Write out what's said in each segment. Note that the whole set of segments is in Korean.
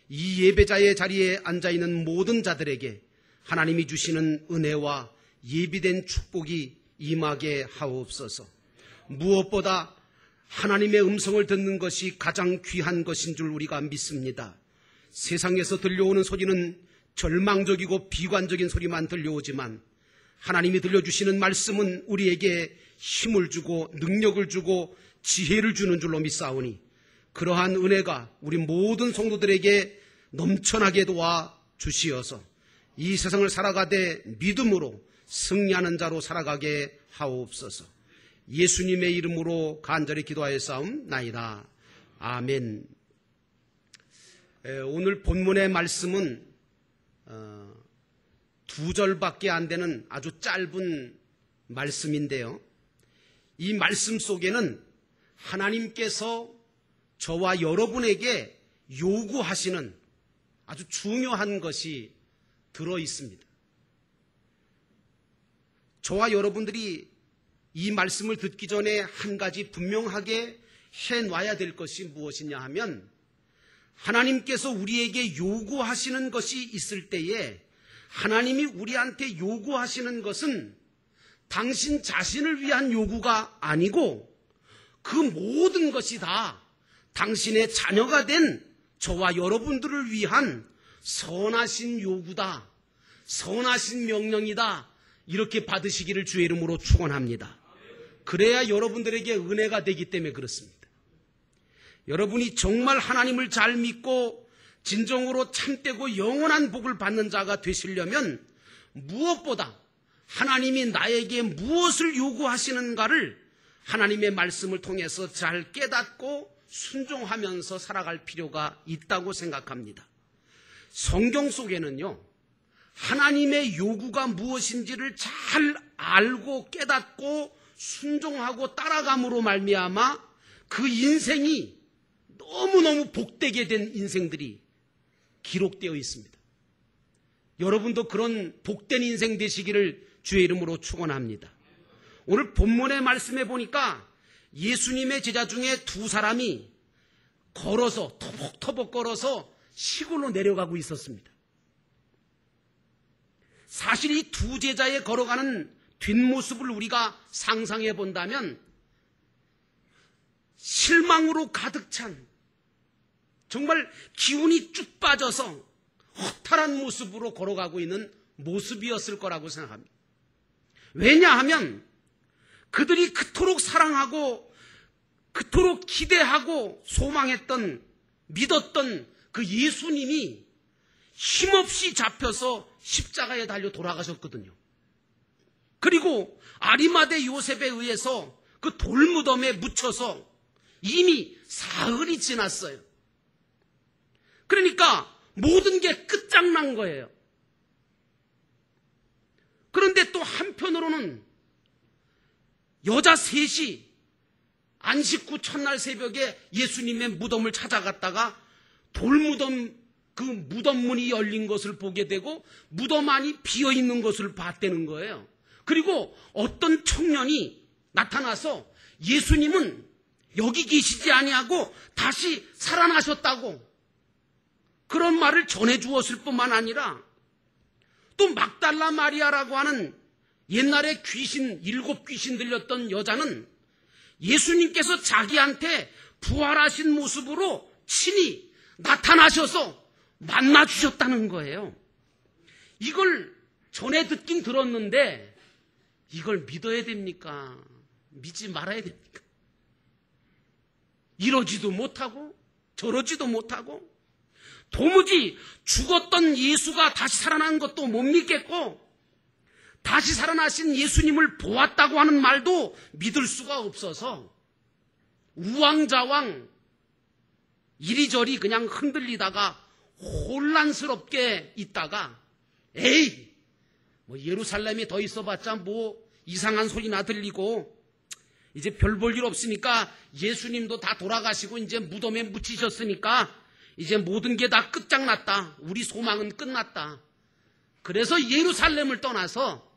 이 예배자의 자리에 앉아있는 모든 자들에게 하나님이 주시는 은혜와 예비된 축복이 임하게 하옵소서. 무엇보다 하나님의 음성을 듣는 것이 가장 귀한 것인 줄 우리가 믿습니다. 세상에서 들려오는 소리는 절망적이고 비관적인 소리만 들려오지만 하나님이 들려주시는 말씀은 우리에게 힘을 주고 능력을 주고 지혜를 주는 줄로 믿사오니 그러한 은혜가 우리 모든 성도들에게 넘쳐나게 도와 주시어서 이 세상을 살아가되 믿음으로 승리하는 자로 살아가게 하옵소서. 예수님의 이름으로 간절히 기도하였사옵나이다. 아멘. 오늘 본문의 말씀은 2절밖에 안 되는 아주 짧은 말씀인데요. 이 말씀 속에는 하나님께서 저와 여러분에게 요구하시는 아주 중요한 것이 들어 있습니다. 저와 여러분들이 이 말씀을 듣기 전에 한 가지 분명하게 해놔야 될 것이 무엇이냐 하면 하나님께서 우리에게 요구하시는 것이 있을 때에 하나님이 우리한테 요구하시는 것은 당신 자신을 위한 요구가 아니고 그 모든 것이 다 당신의 자녀가 된 저와 여러분들을 위한 선하신 요구다, 선하신 명령이다, 이렇게 받으시기를 주의 이름으로 축원합니다. 그래야 여러분들에게 은혜가 되기 때문에 그렇습니다. 여러분이 정말 하나님을 잘 믿고 진정으로 참되고 영원한 복을 받는 자가 되시려면 무엇보다 하나님이 나에게 무엇을 요구하시는가를 하나님의 말씀을 통해서 잘 깨닫고 순종하면서 살아갈 필요가 있다고 생각합니다. 성경 속에는요, 하나님의 요구가 무엇인지를 잘 알고 깨닫고 순종하고 따라감으로 말미암아 그 인생이 너무너무 복되게 된 인생들이 기록되어 있습니다. 여러분도 그런 복된 인생 되시기를 주의 이름으로 축원합니다. 오늘 본문의 말씀에 보니까 예수님의 제자 중에 2사람이 걸어서 터벅터벅 걸어서 시골로 내려가고 있었습니다. 사실 이 2 제자의 걸어가는 뒷모습을 우리가 상상해 본다면 실망으로 가득 찬 정말 기운이 쭉 빠져서 허탈한 모습으로 걸어가고 있는 모습이었을 거라고 생각합니다. 왜냐하면 그들이 그토록 사랑하고 그토록 기대하고 소망했던 믿었던 그 예수님이 힘없이 잡혀서 십자가에 달려 돌아가셨거든요. 그리고 아리마대 요셉에 의해서 그 돌무덤에 묻혀서 이미 사흘이 지났어요. 그러니까 모든 게 끝장난 거예요. 그런데 또 한편으로는 여자 셋이 안식구 첫날 새벽에 예수님의 무덤을 찾아갔다가 돌무덤 그 무덤 문이 열린 것을 보게 되고 무덤 안이 비어있는 것을 봤다는 거예요. 그리고 어떤 청년이 나타나서 예수님은 여기 계시지 아니하고 다시 살아나셨다고 그런 말을 전해주었을 뿐만 아니라 또 막달라 마리아라고 하는 옛날에 7 귀신 들렸던 여자는 예수님께서 자기한테 부활하신 모습으로 친히 나타나셔서 만나주셨다는 거예요. 이걸 전에 듣긴 들었는데 이걸 믿어야 됩니까? 믿지 말아야 됩니까? 이러지도 못하고 저러지도 못하고 도무지 죽었던 예수가 다시 살아난 것도 못 믿겠고 다시 살아나신 예수님을 보았다고 하는 말도 믿을 수가 없어서 우왕좌왕 이리저리 그냥 흔들리다가 혼란스럽게 있다가 에이 뭐 예루살렘에 더 있어봤자 뭐 이상한 소리나 들리고 이제 별 볼 일 없으니까 예수님도 다 돌아가시고 이제 무덤에 묻히셨으니까 이제 모든 게 다 끝장났다. 우리 소망은 끝났다. 그래서 예루살렘을 떠나서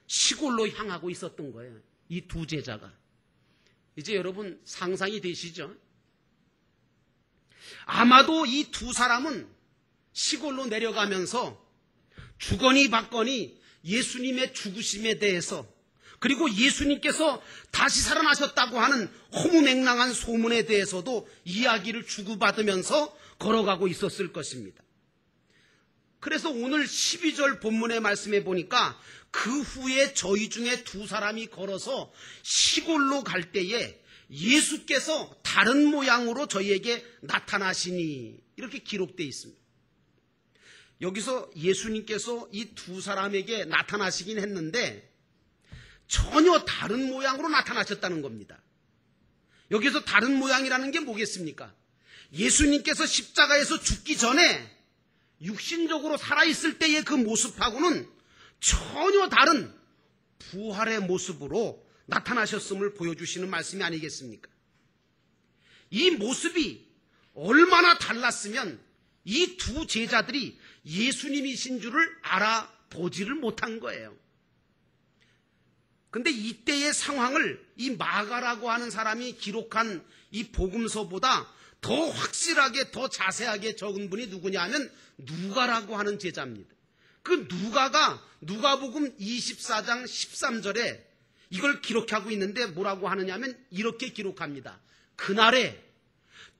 시골로 향하고 있었던 거예요. 이 2 제자가. 이제 여러분 상상이 되시죠? 아마도 이 두 사람은 시골로 내려가면서 주거니 받거니 예수님의 죽으심에 대해서, 그리고 예수님께서 다시 살아나셨다고 하는 허무맹랑한 소문에 대해서도 이야기를 주고받으면서 걸어가고 있었을 것입니다. 그래서 오늘 12절 본문의 말씀에 보니까 그 후에 저희 중에 두 사람이 걸어서 시골로 갈 때에 예수께서 다른 모양으로 저희에게 나타나시니, 이렇게 기록되어 있습니다. 여기서 예수님께서 이 두 사람에게 나타나시긴 했는데 전혀 다른 모양으로 나타나셨다는 겁니다. 여기서 다른 모양이라는 게 뭐겠습니까? 예수님께서 십자가에서 죽기 전에 육신적으로 살아있을 때의 그 모습하고는 전혀 다른 부활의 모습으로 나타나셨음을 보여주시는 말씀이 아니겠습니까? 이 모습이 얼마나 달랐으면 이 두 제자들이 예수님이신 줄을 알아보지를 못한 거예요. 근데 이때의 상황을 이 마가라고 하는 사람이 기록한 이 복음서보다 더 확실하게, 더 자세하게 적은 분이 누구냐 하면 누가라고 하는 제자입니다. 그 누가가 누가복음 24장 13절에 이걸 기록하고 있는데 뭐라고 하느냐 하면 이렇게 기록합니다. 그날에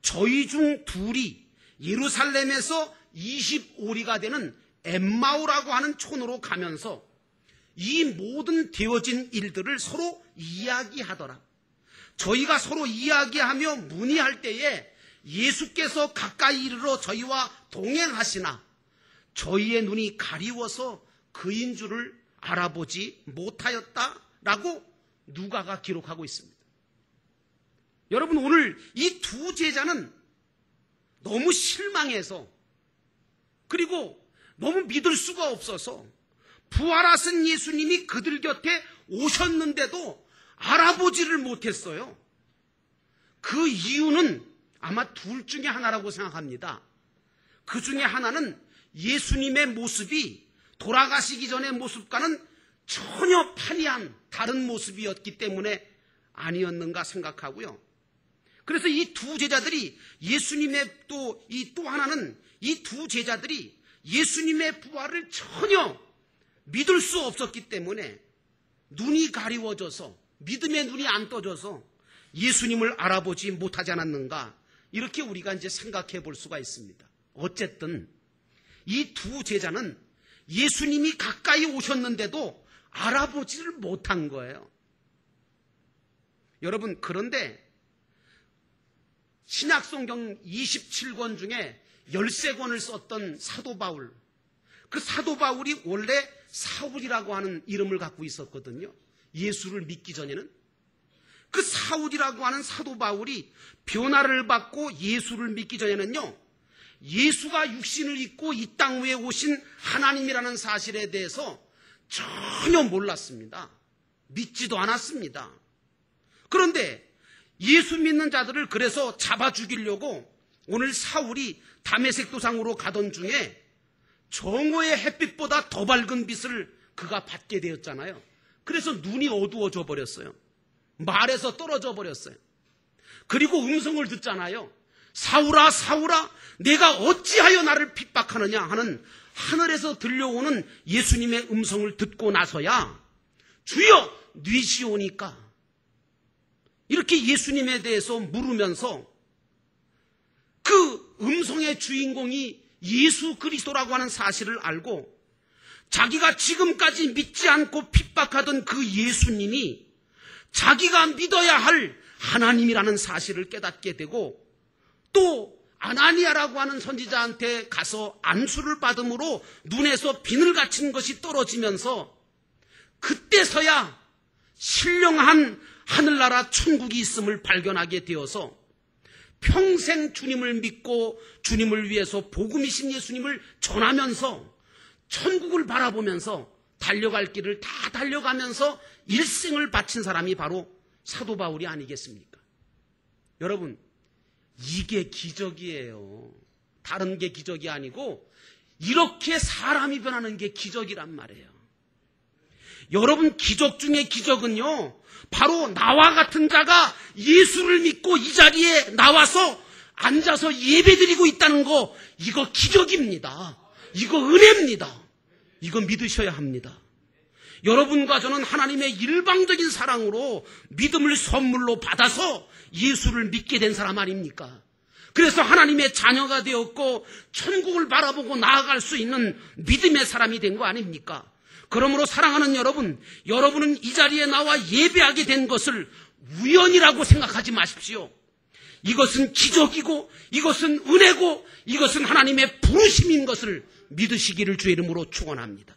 저희 중 둘이 예루살렘에서 25리가 되는 엠마오라고 하는 촌으로 가면서 이 모든 되어진 일들을 서로 이야기하더라. 저희가 서로 이야기하며 문의할 때에 예수께서 가까이 이르러 저희와 동행하시나 저희의 눈이 가리워서 그인 줄을 알아보지 못하였다라고 누가가 기록하고 있습니다. 여러분, 오늘 이 두 제자는 너무 실망해서, 그리고 너무 믿을 수가 없어서 부활하신 예수님이 그들 곁에 오셨는데도 알아보지를 못했어요. 그 이유는 아마 둘 중에 하나라고 생각합니다. 그 중에 하나는 예수님의 모습이 돌아가시기 전의 모습과는 전혀 파리한 다른 모습이었기 때문에 아니었는가 생각하고요. 그래서 이 두 제자들이 예수님의 또 하나는 이 두 제자들이 예수님의 부활을 전혀 믿을 수 없었기 때문에 눈이 가리워져서, 믿음의 눈이 안 떠져서 예수님을 알아보지 못하지 않았는가, 이렇게 우리가 이제 생각해 볼 수가 있습니다. 어쨌든 이 두 제자는 예수님이 가까이 오셨는데도 알아보지를 못한 거예요. 여러분, 그런데 신약성경 27권 중에 13권을 썼던 사도 바울, 그 사도 바울이 원래 사울이라고 하는 이름을 갖고 있었거든요. 예수를 믿기 전에는. 그 사울이라고 하는 사도 바울이 변화를 받고 예수를 믿기 전에는요, 예수가 육신을 입고 이 땅 위에 오신 하나님이라는 사실에 대해서 전혀 몰랐습니다. 믿지도 않았습니다. 그런데 예수 믿는 자들을 그래서 잡아 죽이려고 오늘 사울이 다메섹 도상으로 가던 중에 정오의 햇빛보다 더 밝은 빛을 그가 받게 되었잖아요. 그래서 눈이 어두워져 버렸어요. 말에서 떨어져 버렸어요. 그리고 음성을 듣잖아요. 사울아, 사울아, 내가 어찌하여 나를 핍박하느냐 하는 하늘에서 들려오는 예수님의 음성을 듣고 나서야 주여 뉘시오니까, 이렇게 예수님에 대해서 물으면서 그 음성의 주인공이 예수 그리스도라고 하는 사실을 알고 자기가 지금까지 믿지 않고 핍박하던 그 예수님이 자기가 믿어야 할 하나님이라는 사실을 깨닫게 되고, 또 아나니아라고 하는 선지자한테 가서 안수를 받음으로 눈에서 비늘 갇힌 것이 떨어지면서 그때서야 신령한 하늘나라 천국이 있음을 발견하게 되어서 평생 주님을 믿고 주님을 위해서 복음이신 예수님을 전하면서 천국을 바라보면서 달려갈 길을 다 달려가면서 일생을 바친 사람이 바로 사도 바울이 아니겠습니까? 여러분, 이게 기적이에요. 다른 게 기적이 아니고 이렇게 사람이 변하는 게 기적이란 말이에요. 여러분, 기적 중에 기적은요, 바로 나와 같은 자가 예수를 믿고 이 자리에 나와서 앉아서 예배드리고 있다는 거, 이거 기적입니다. 이거 은혜입니다. 이거 믿으셔야 합니다. 여러분과 저는 하나님의 일방적인 사랑으로 믿음을 선물로 받아서 예수를 믿게 된 사람 아닙니까? 그래서 하나님의 자녀가 되었고 천국을 바라보고 나아갈 수 있는 믿음의 사람이 된 거 아닙니까? 그러므로 사랑하는 여러분, 여러분은 이 자리에 나와 예배하게 된 것을 우연이라고 생각하지 마십시오. 이것은 기적이고 이것은 은혜고 이것은 하나님의 부르심인 것을 믿으시기를 주의 이름으로 축원합니다.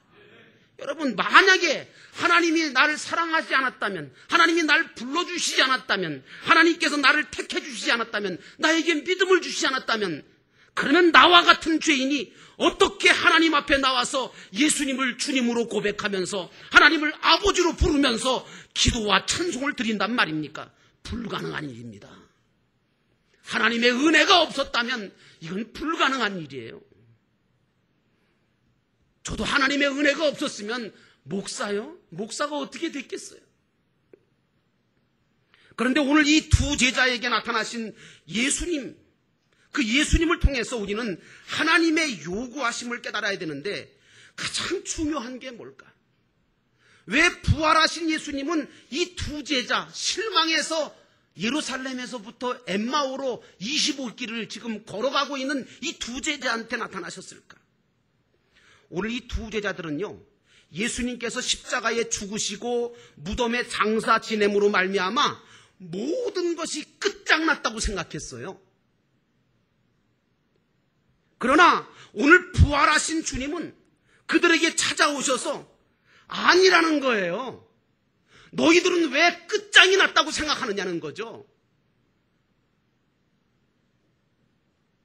여러분, 만약에 하나님이 나를 사랑하지 않았다면, 하나님이 나를 불러주시지 않았다면, 하나님께서 나를 택해 주시지 않았다면, 나에게 믿음을 주시지 않았다면, 그러면 나와 같은 죄인이 어떻게 하나님 앞에 나와서 예수님을 주님으로 고백하면서 하나님을 아버지로 부르면서 기도와 찬송을 드린단 말입니까? 불가능한 일입니다. 하나님의 은혜가 없었다면 이건 불가능한 일이에요. 저도 하나님의 은혜가 없었으면 목사요? 목사가 어떻게 됐겠어요? 그런데 오늘 이 두 제자에게 나타나신 예수님, 그 예수님을 통해서 우리는 하나님의 요구하심을 깨달아야 되는데 가장 중요한 게 뭘까? 왜 부활하신 예수님은 이 두 제자, 실망해서 예루살렘에서부터 엠마오로 25길을 지금 걸어가고 있는 이 두 제자한테 나타나셨을까? 오늘 이 두 제자들은요, 예수님께서 십자가에 죽으시고 무덤에 장사 지냄으로 말미암아 모든 것이 끝장났다고 생각했어요. 그러나 오늘 부활하신 주님은 그들에게 찾아오셔서 아니라는 거예요. 너희들은 왜 끝장이 났다고 생각하느냐는 거죠.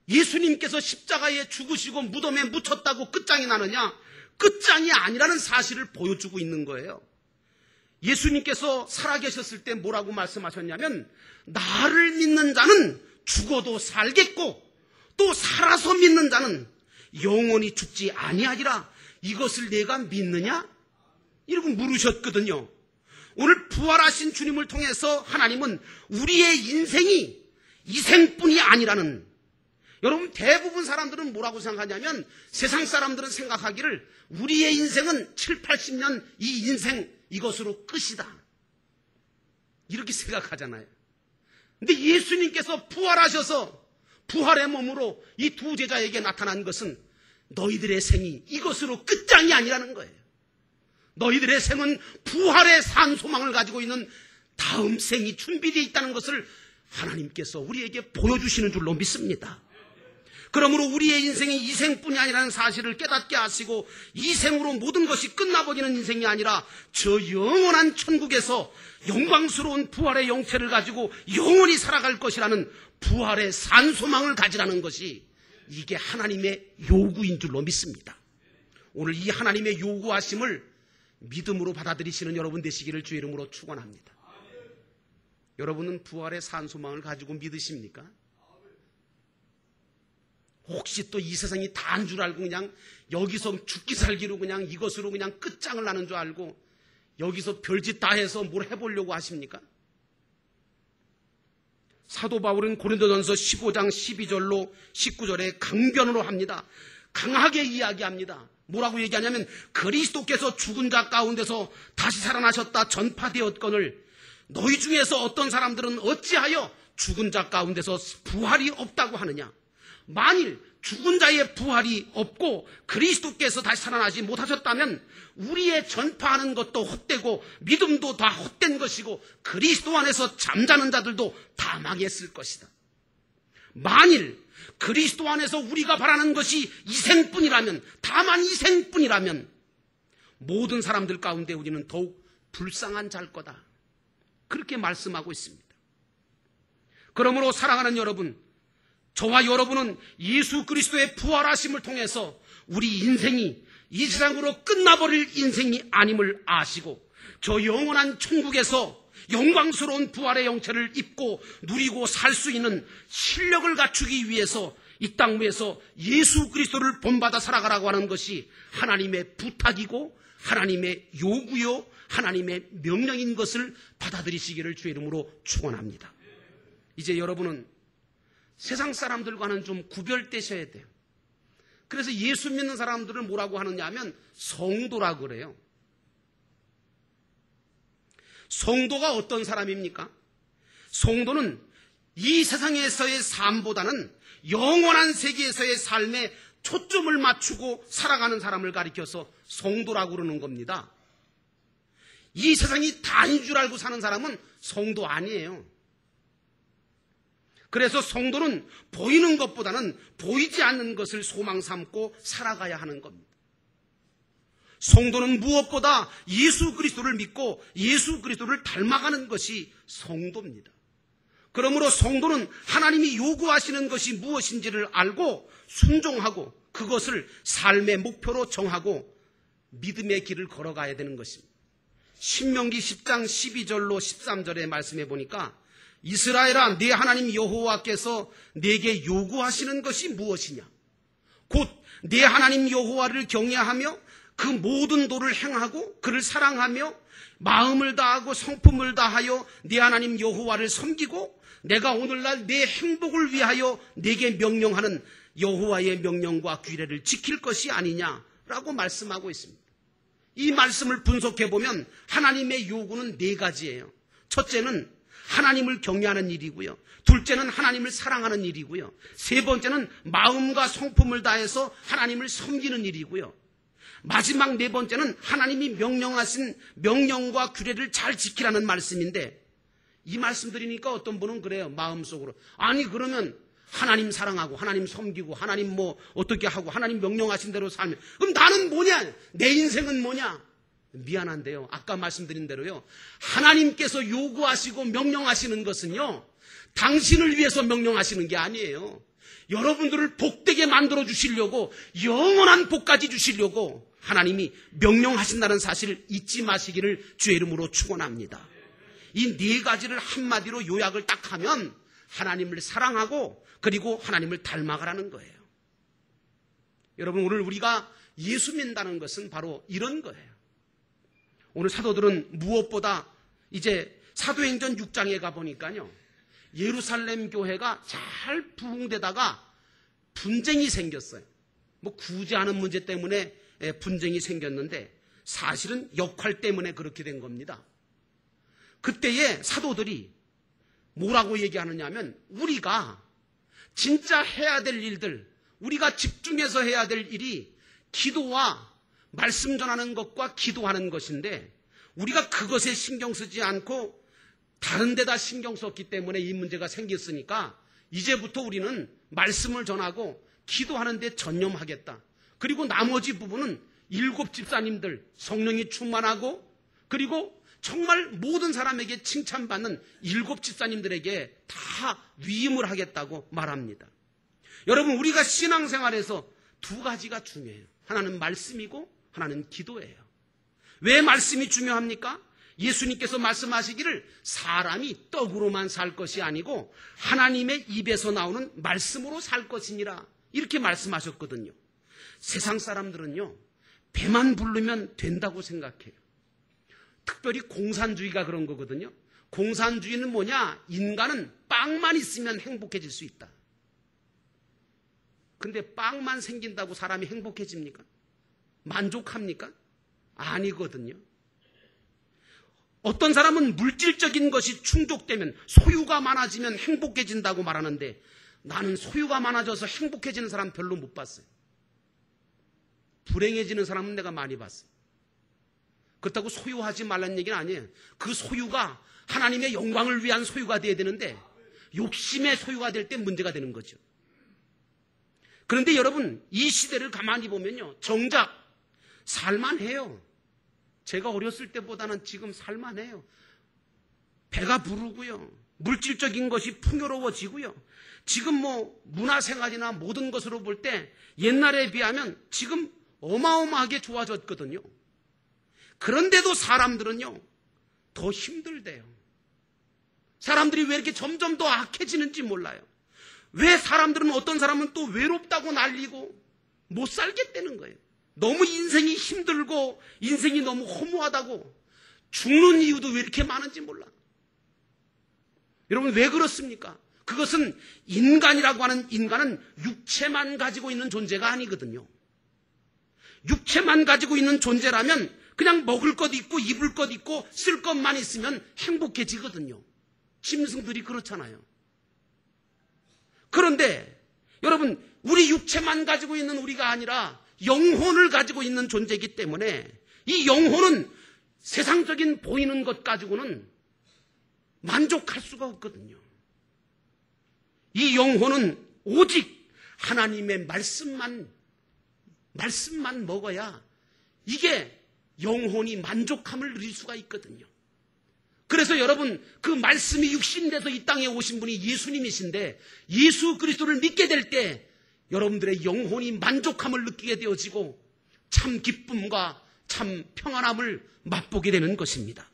예수님께서 십자가에 죽으시고 무덤에 묻혔다고 끝장이 나느냐? 끝장이 아니라는 사실을 보여주고 있는 거예요. 예수님께서 살아계셨을 때 뭐라고 말씀하셨냐면, 나를 믿는 자는 죽어도 살겠고 또 살아서 믿는 자는 영원히 죽지 아니하리라. 이것을 내가 믿느냐? 이러고 물으셨거든요. 오늘 부활하신 주님을 통해서 하나님은 우리의 인생이 이생뿐이 아니라는, 여러분, 대부분 사람들은 뭐라고 생각하냐면, 세상 사람들은 생각하기를 우리의 인생은 7, 80년 이 인생 이것으로 끝이다, 이렇게 생각하잖아요. 근데 예수님께서 부활하셔서 부활의 몸으로 이 두 제자에게 나타난 것은 너희들의 생이 이것으로 끝장이 아니라는 거예요. 너희들의 생은 부활의 산 소망을 가지고 있는 다음 생이 준비되어 있다는 것을 하나님께서 우리에게 보여주시는 줄로 믿습니다. 그러므로 우리의 인생이 이 생뿐이 아니라는 사실을 깨닫게 하시고, 이 생으로 모든 것이 끝나버리는 인생이 아니라 저 영원한 천국에서 영광스러운 부활의 영체를 가지고 영원히 살아갈 것이라는 부활의 산소망을 가지라는 것이, 이게 하나님의 요구인 줄로 믿습니다. 오늘 이 하나님의 요구하심을 믿음으로 받아들이시는 여러분 되시기를 주의 이름으로 축원합니다. 여러분은 부활의 산소망을 가지고 믿으십니까? 혹시 또 이 세상이 다인 줄 알고 그냥 여기서 죽기 살기로 그냥 이것으로 그냥 끝장을 나는 줄 알고 여기서 별짓 다 해서 뭘 해보려고 하십니까? 사도 바울은 고린도전서 15장 12절로 19절에 강변으로 합니다. 강하게 이야기합니다. 뭐라고 얘기하냐면, 그리스도께서 죽은 자 가운데서 다시 살아나셨다 전파되었거늘 너희 중에서 어떤 사람들은 어찌하여 죽은 자 가운데서 부활이 없다고 하느냐? 만일 죽은 자의 부활이 없고 그리스도께서 다시 살아나지 못하셨다면 우리의 전파하는 것도 헛되고 믿음도 다 헛된 것이고 그리스도 안에서 잠자는 자들도 다 망했을 것이다. 만일 그리스도 안에서 우리가 바라는 것이 이생뿐이라면, 다만 이생뿐이라면 모든 사람들 가운데 우리는 더욱 불쌍한 자일 거다, 그렇게 말씀하고 있습니다. 그러므로 사랑하는 여러분, 저와 여러분은 예수 그리스도의 부활하심을 통해서 우리 인생이 이 세상으로 끝나버릴 인생이 아님을 아시고, 저 영원한 천국에서 영광스러운 부활의 영체를 입고 누리고 살 수 있는 실력을 갖추기 위해서 이 땅 위에서 예수 그리스도를 본받아 살아가라고 하는 것이 하나님의 부탁이고 하나님의 요구요 하나님의 명령인 것을 받아들이시기를 주의 이름으로 축원합니다. 이제 여러분은 세상 사람들과는 좀 구별되셔야 돼요. 그래서 예수 믿는 사람들을 뭐라고 하느냐 하면 성도라고 그래요. 성도가 어떤 사람입니까? 성도는 이 세상에서의 삶보다는 영원한 세계에서의 삶에 초점을 맞추고 살아가는 사람을 가리켜서 성도라고 그러는 겁니다. 이 세상이 다인 줄 알고 사는 사람은 성도 아니에요. 그래서 성도는 보이는 것보다는 보이지 않는 것을 소망 삼고 살아가야 하는 겁니다. 성도는 무엇보다 예수 그리스도를 믿고 예수 그리스도를 닮아가는 것이 성도입니다. 그러므로 성도는 하나님이 요구하시는 것이 무엇인지를 알고 순종하고 그것을 삶의 목표로 정하고 믿음의 길을 걸어가야 되는 것입니다. 신명기 10장 12절로 13절에 말씀해 보니까 이스라엘아 네 하나님 여호와께서 네게 요구하시는 것이 무엇이냐? 곧 네 하나님 여호와를 경외하며 그 모든 도를 행하고 그를 사랑하며 마음을 다하고 성품을 다하여 네 하나님 여호와를 섬기고 내가 오늘날 내 행복을 위하여 네게 명령하는 여호와의 명령과 규례를 지킬 것이 아니냐라고 말씀하고 있습니다. 이 말씀을 분석해 보면 하나님의 요구는 네 가지예요. 첫째는 하나님을 경외하는 일이고요. 둘째는 하나님을 사랑하는 일이고요. 세 번째는 마음과 성품을 다해서 하나님을 섬기는 일이고요. 마지막 네 번째는 하나님이 명령하신 명령과 규례를 잘 지키라는 말씀인데 이 말씀 드리니까 어떤 분은 그래요. 마음속으로. 아니 그러면 하나님 사랑하고 하나님 섬기고 하나님 뭐 어떻게 하고 하나님 명령하신 대로 살면 그럼 나는 뭐냐? 내 인생은 뭐냐? 미안한데요. 아까 말씀드린 대로요. 하나님께서 요구하시고 명령하시는 것은요. 당신을 위해서 명령하시는 게 아니에요. 여러분들을 복되게 만들어 주시려고 영원한 복까지 주시려고 하나님이 명령하신다는 사실을 잊지 마시기를 주의 이름으로 축원합니다. 이 네 가지를 한마디로 요약을 딱 하면 하나님을 사랑하고 그리고 하나님을 닮아가라는 거예요. 여러분 오늘 우리가 예수 믿는다는 것은 바로 이런 거예요. 오늘 사도들은 무엇보다 이제 사도행전 6장에 가보니까요. 예루살렘 교회가 잘 부흥되다가 분쟁이 생겼어요. 뭐 구제하는 문제 때문에 분쟁이 생겼는데 사실은 역할 때문에 그렇게 된 겁니다. 그때에 사도들이 뭐라고 얘기하느냐 하면 우리가 진짜 해야 될 일들, 우리가 집중해서 해야 될 일이 기도와 말씀 전하는 것과 기도하는 것인데 우리가 그것에 신경 쓰지 않고 다른 데다 신경 썼기 때문에 이 문제가 생겼으니까 이제부터 우리는 말씀을 전하고 기도하는 데 전념하겠다. 그리고 나머지 부분은 7 집사님들 성령이 충만하고 그리고 정말 모든 사람에게 칭찬받는 7 집사님들에게 다 위임을 하겠다고 말합니다. 여러분 우리가 신앙생활에서 두 가지가 중요해요. 하나는 말씀이고 하나는 기도예요. 왜 말씀이 중요합니까? 예수님께서 말씀하시기를 사람이 떡으로만 살 것이 아니고 하나님의 입에서 나오는 말씀으로 살 것이니라 이렇게 말씀하셨거든요. 세상 사람들은요 배만 부르면 된다고 생각해요. 특별히 공산주의가 그런 거거든요. 공산주의는 뭐냐? 인간은 빵만 있으면 행복해질 수 있다. 근데 빵만 생긴다고 사람이 행복해집니까? 만족합니까? 아니거든요. 어떤 사람은 물질적인 것이 충족되면 소유가 많아지면 행복해진다고 말하는데 나는 소유가 많아져서 행복해지는 사람 별로 못 봤어요. 불행해지는 사람은 내가 많이 봤어요. 그렇다고 소유하지 말라는 얘기는 아니에요. 그 소유가 하나님의 영광을 위한 소유가 돼야 되는데 욕심의 소유가 될 때 문제가 되는 거죠. 그런데 여러분 이 시대를 가만히 보면요. 정작 살만해요. 제가 어렸을 때보다는 지금 살만해요. 배가 부르고요. 물질적인 것이 풍요로워지고요. 지금 뭐 문화생활이나 모든 것으로 볼 때 옛날에 비하면 지금 어마어마하게 좋아졌거든요. 그런데도 사람들은요. 더 힘들대요. 사람들이 왜 이렇게 점점 더 악해지는지 몰라요. 왜 사람들은 어떤 사람은 또 외롭다고 난리고 못 살겠다는 거예요. 너무 인생이 힘들고 인생이 너무 허무하다고 죽는 이유도 왜 이렇게 많은지 몰라. 여러분 왜 그렇습니까? 그것은 인간이라고 하는 인간은 육체만 가지고 있는 존재가 아니거든요. 육체만 가지고 있는 존재라면 그냥 먹을 것 있고 입을 것 있고 쓸 것만 있으면 행복해지거든요. 짐승들이 그렇잖아요. 그런데 여러분, 우리 육체만 가지고 있는 우리가 아니라 영혼을 가지고 있는 존재이기 때문에 이 영혼은 세상적인 보이는 것 가지고는 만족할 수가 없거든요. 이 영혼은 오직 하나님의 말씀만 먹어야 이게 영혼이 만족함을 누릴 수가 있거든요. 그래서 여러분, 그 말씀이 육신돼서 이 땅에 오신 분이 예수님이신데 예수 그리스도를 믿게 될 때 여러분들의 영혼이 만족함을 느끼게 되어지고 참 기쁨과 참 평안함을 맛보게 되는 것입니다.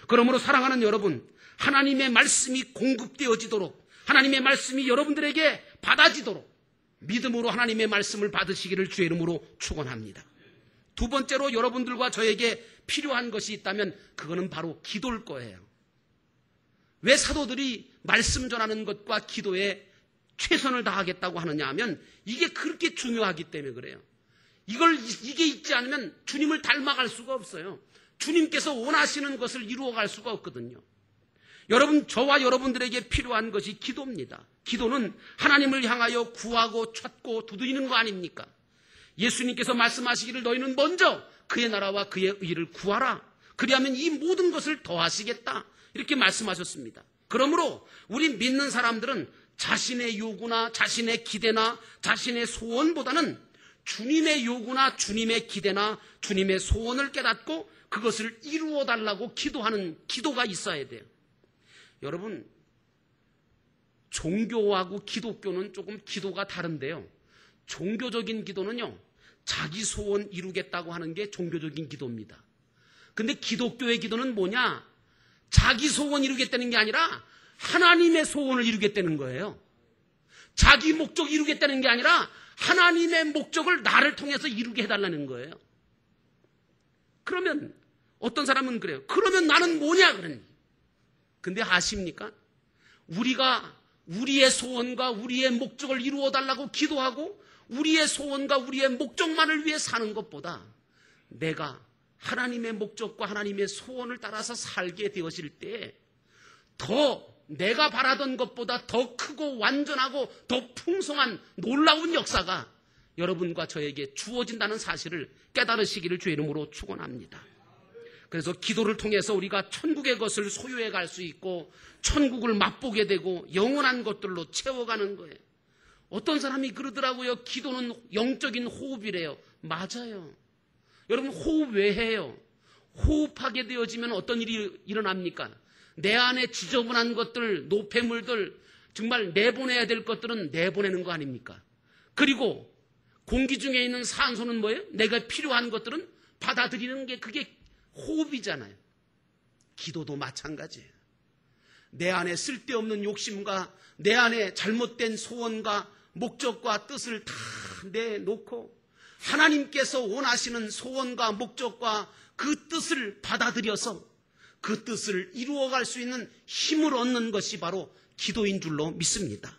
그러므로 사랑하는 여러분, 하나님의 말씀이 공급되어지도록, 하나님의 말씀이 여러분들에게 받아지도록 믿음으로 하나님의 말씀을 받으시기를 주의 이름으로 축원합니다. 두 번째로 여러분들과 저에게 필요한 것이 있다면 그거는 바로 기도일 거예요. 왜 사도들이 말씀 전하는 것과 기도에 최선을 다하겠다고 하느냐 하면 이게 그렇게 중요하기 때문에 그래요. 이게 있지 않으면 주님을 닮아갈 수가 없어요. 주님께서 원하시는 것을 이루어갈 수가 없거든요. 여러분, 저와 여러분들에게 필요한 것이 기도입니다. 기도는 하나님을 향하여 구하고 찾고 두드리는 거 아닙니까? 예수님께서 말씀하시기를 너희는 먼저 그의 나라와 그의 의를 구하라. 그리하면 이 모든 것을 더하시겠다. 이렇게 말씀하셨습니다. 그러므로 우리 믿는 사람들은 자신의 요구나 자신의 기대나 자신의 소원보다는 주님의 요구나 주님의 기대나 주님의 소원을 깨닫고 그것을 이루어 달라고 기도하는 기도가 있어야 돼요. 여러분, 종교하고 기독교는 조금 기도가 다른데요. 종교적인 기도는요, 자기 소원 이루겠다고 하는 게 종교적인 기도입니다. 근데 기독교의 기도는 뭐냐? 자기 소원 이루겠다는 게 아니라 하나님의 소원을 이루겠다는 거예요. 자기 목적 이루겠다는 게 아니라 하나님의 목적을 나를 통해서 이루게 해달라는 거예요. 그러면 어떤 사람은 그래요. 그러면 나는 뭐냐 그러니. 근데 아십니까? 우리가 우리의 소원과 우리의 목적을 이루어 달라고 기도하고 우리의 소원과 우리의 목적만을 위해 사는 것보다 내가 하나님의 목적과 하나님의 소원을 따라서 살게 되어질 때 더 내가 바라던 것보다 더 크고 완전하고 더 풍성한 놀라운 역사가 여러분과 저에게 주어진다는 사실을 깨달으시기를 주의 이름으로 축원합니다. 그래서 기도를 통해서 우리가 천국의 것을 소유해 갈 수 있고 천국을 맛보게 되고 영원한 것들로 채워가는 거예요. 어떤 사람이 그러더라고요. 기도는 영적인 호흡이래요. 맞아요. 여러분, 호흡 왜 해요? 호흡하게 되어지면 어떤 일이 일어납니까? 내 안에 지저분한 것들, 노폐물들, 정말 내보내야 될 것들은 내보내는 거 아닙니까? 그리고 공기 중에 있는 산소는 뭐예요? 내가 필요한 것들은 받아들이는 게 그게 호흡이잖아요. 기도도 마찬가지예요. 내 안에 쓸데없는 욕심과 내 안에 잘못된 소원과 목적과 뜻을 다 내놓고 하나님께서 원하시는 소원과 목적과 그 뜻을 받아들여서 그 뜻을 이루어갈 수 있는 힘을 얻는 것이 바로 기도인 줄로 믿습니다.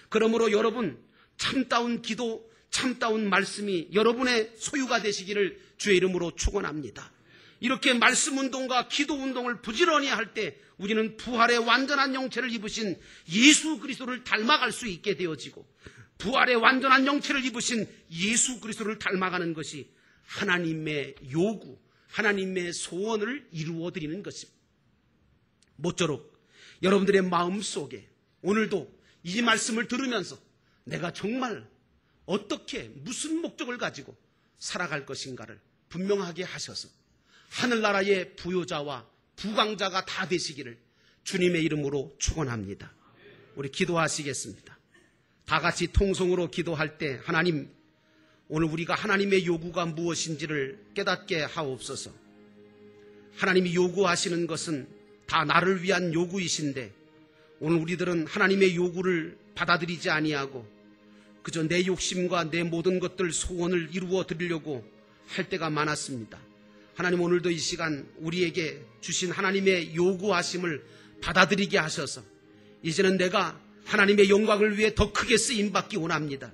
그러므로 여러분, 참다운 기도, 참다운 말씀이 여러분의 소유가 되시기를 주의 이름으로 축원합니다. 이렇게 말씀 운동과 기도 운동을 부지런히 할 때 우리는 부활의 완전한 영체를 입으신 예수 그리스도를 닮아갈 수 있게 되어지고 부활의 완전한 영체를 입으신 예수 그리스도를 닮아가는 것이 하나님의 요구, 하나님의 소원을 이루어드리는 것입니다. 모쪼록 여러분들의 마음속에 오늘도 이 말씀을 들으면서 내가 정말 어떻게 무슨 목적을 가지고 살아갈 것인가를 분명하게 하셔서 하늘나라의 부요자와 부강자가 다 되시기를 주님의 이름으로 축원합니다. 우리 기도하시겠습니다. 다 같이 통성으로 기도할 때 하나님, 오늘 우리가 하나님의 요구가 무엇인지를 깨닫게 하옵소서. 하나님이 요구하시는 것은 다 나를 위한 요구이신데 오늘 우리들은 하나님의 요구를 받아들이지 아니하고 그저 내 욕심과 내 모든 것들 소원을 이루어 드리려고 할 때가 많았습니다. 하나님, 오늘도 이 시간 우리에게 주신 하나님의 요구하심을 받아들이게 하셔서 이제는 내가 하나님의 영광을 위해 더 크게 쓰임받기 원합니다.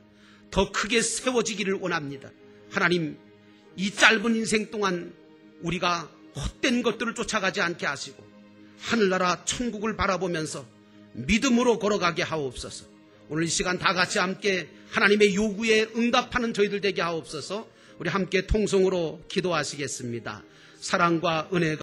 더 크게 세워지기를 원합니다. 하나님, 이 짧은 인생 동안 우리가 헛된 것들을 쫓아가지 않게 하시고 하늘나라 천국을 바라보면서 믿음으로 걸어가게 하옵소서. 오늘 이 시간 다 같이 함께 하나님의 요구에 응답하는 저희들 되게 하옵소서. 우리 함께 통성으로 기도하시겠습니다. 사랑과 은혜가